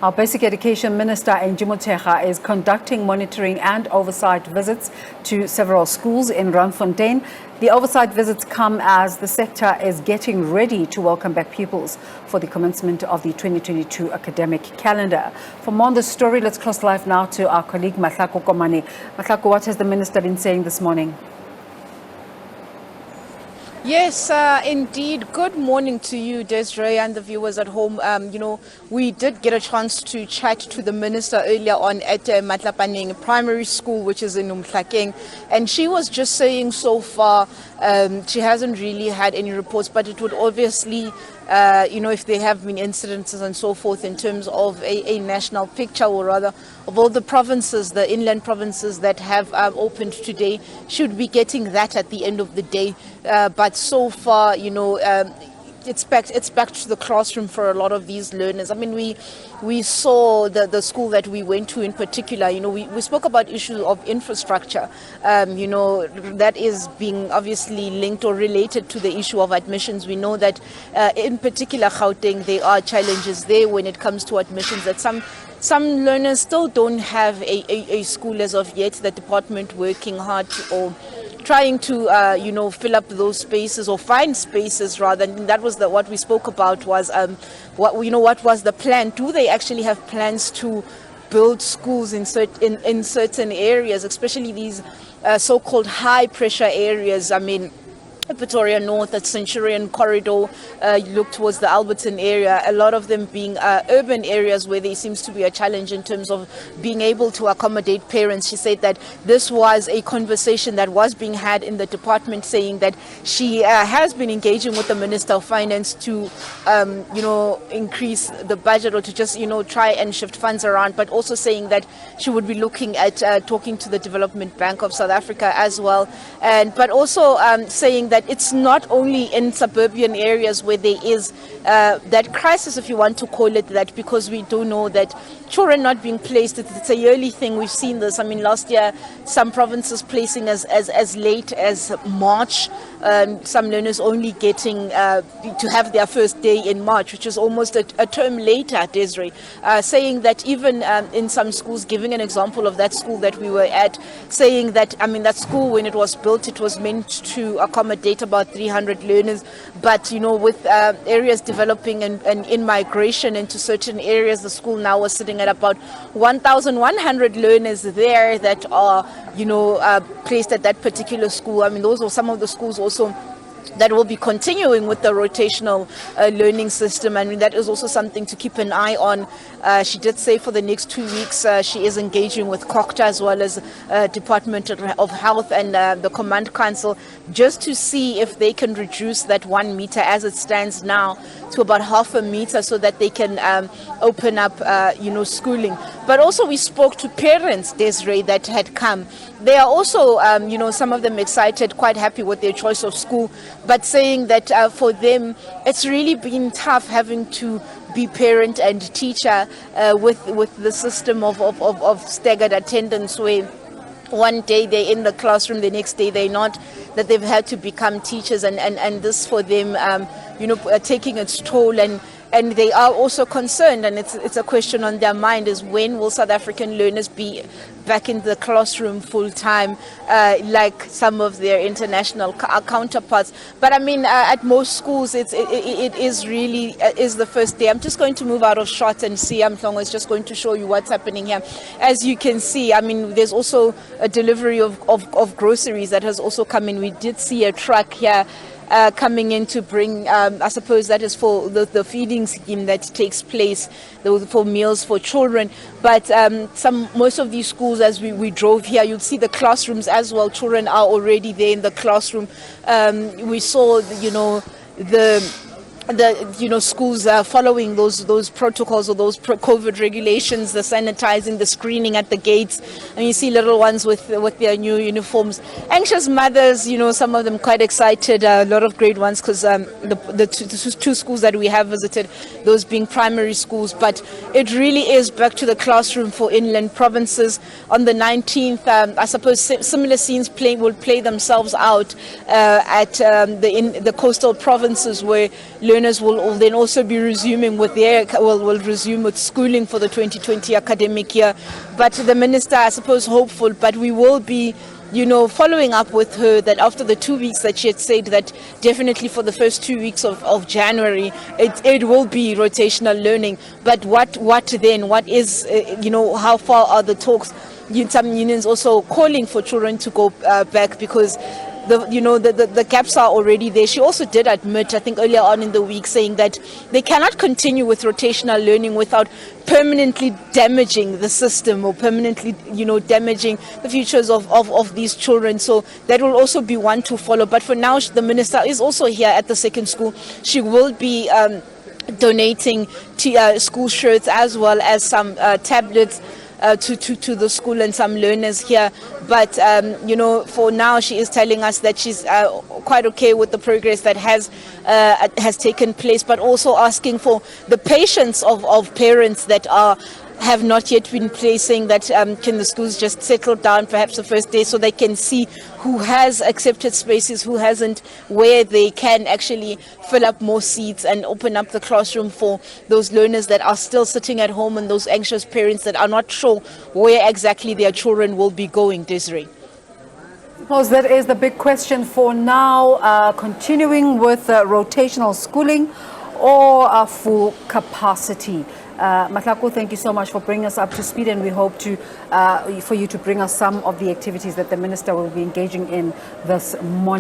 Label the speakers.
Speaker 1: Our Basic Education Minister Angie Motshekga is conducting monitoring and oversight visits to several schools in Randfontein. The oversight visits come as the sector is getting ready to welcome back pupils for the commencement of the 2022 academic calendar. For more on this story, let's cross live now to our colleague Mahlako Komane. Mahlako, what has the minister been saying this morning?
Speaker 2: Yes, indeed. Good morning to you, Desiree, and the viewers at home. We did get a chance to chat to the minister earlier on at Mahlako Primary School, which is in Gauteng, and she was just saying so far she hasn't really had any reports, but it would obviously, if there have been incidences and so forth in terms of a national picture, or rather of all the provinces, the inland provinces that have opened today, should be getting that at the end of the day. But so far, it's back to the classroom for a lot of these learners. I mean, we saw the school that we went to in particular. We spoke about issues of infrastructure. That is being obviously linked or related to the issue of admissions. We know that in particular Gauteng, there are challenges there when it comes to admissions, that some learners still don't have a school as of yet. The department working hard or trying to fill up those spaces, or find spaces rather. And that was what we spoke about, was what was the plan? Do they actually have plans to build schools in certain areas, especially these so-called high pressure areas? I mean, Pretoria North, that Centurion corridor, you look towards the Alberton area, a lot of them being urban areas where there seems to be a challenge in terms of being able to accommodate parents. She said that this was a conversation that was being had in the department, saying that she has been engaging with the Minister of Finance to, increase the budget, or to just, try and shift funds around, but also saying that she would be looking at talking to the Development Bank of South Africa as well, but also saying that it's not only in suburban areas where there is that crisis, if you want to call it that, because we do know that children not being placed, it's a yearly thing. We've seen this. I mean, last year, some provinces placing as late as March, some learners only getting to have their first day in March, which is almost a term later, Desiree, saying that even in some schools, giving an example of that school that we were at, saying that, that school, when it was built, it was meant to accommodate about 300 learners, but with areas developing and in migration into certain areas, the school now was sitting at about 1,100 learners there that are placed at that particular school. I mean, those are some of the schools also that will be continuing with the rotational learning system. I mean, that is also something to keep an eye on. She did say for the next 2 weeks she is engaging with COCTA as well as Department of Health and the Command Council, just to see if they can reduce that 1 meter as it stands now to about half a meter, so that they can open up schooling. But also we spoke to parents, Desiree, that had come. They are also some of them excited, quite happy with their choice of school, but saying that for them it's really been tough having to be parent and teacher with the system of staggered attendance, where one day they're in the classroom, the next day they're not, that they've had to become teachers, and this for them taking its toll, and they are also concerned, and it's a question on their mind, is when will South African learners be back in the classroom full time, like some of their international counterparts. But I mean, at most schools, it is really is the first day. I'm just going to move out of shot and see. Mhlongo is just going to show you what's happening here. As you can see, I mean, there's also a delivery of groceries that has also come in. We did see a truck here coming in to bring, I suppose that is for the feeding scheme that takes place for meals for children. But most of these schools, as we drove here, you'll see the classrooms as well. Children are already there in the classroom. We saw, the schools following those protocols, or those COVID regulations, the sanitizing, the screening at the gates, and you see little ones with their new uniforms. Anxious mothers, some of them quite excited, a lot of grade ones, because the two schools that we have visited, those being primary schools. But it really is back to the classroom for inland provinces. On the 19th, I suppose similar scenes will play themselves out at the coastal provinces, where learners will then also be resuming with will resume with schooling for the 2020 academic year. But the minister, I suppose, hopeful, but we will be following up with her that after the 2 weeks that she had said that definitely for the first 2 weeks of January, it will be rotational learning. But what then? What is, how far are the talks? Some unions also calling for children to go back because the gaps are already there. She also did admit, I think earlier on in the week, saying that they cannot continue with rotational learning without permanently damaging the system or permanently, damaging the futures of these children. So that will also be one to follow. But for now, the minister is also here at the second school. She will be donating school shirts as well as some tablets to the school and some learners here. But, for now, she is telling us that she's quite okay with the progress that has taken place, but also asking for the patience of parents that have not yet been placing that can the schools just settle down perhaps the first day so they can see who has accepted spaces, who hasn't, where they can actually fill up more seats and open up the classroom for those learners that are still sitting at home and those anxious parents that are not sure where exactly their children will be going, Desiree.
Speaker 1: I suppose that is the big question for now, continuing with rotational schooling or full capacity. Mahlako, thank you so much for bringing us up to speed, and we hope for you to bring us some of the activities that the minister will be engaging in this morning.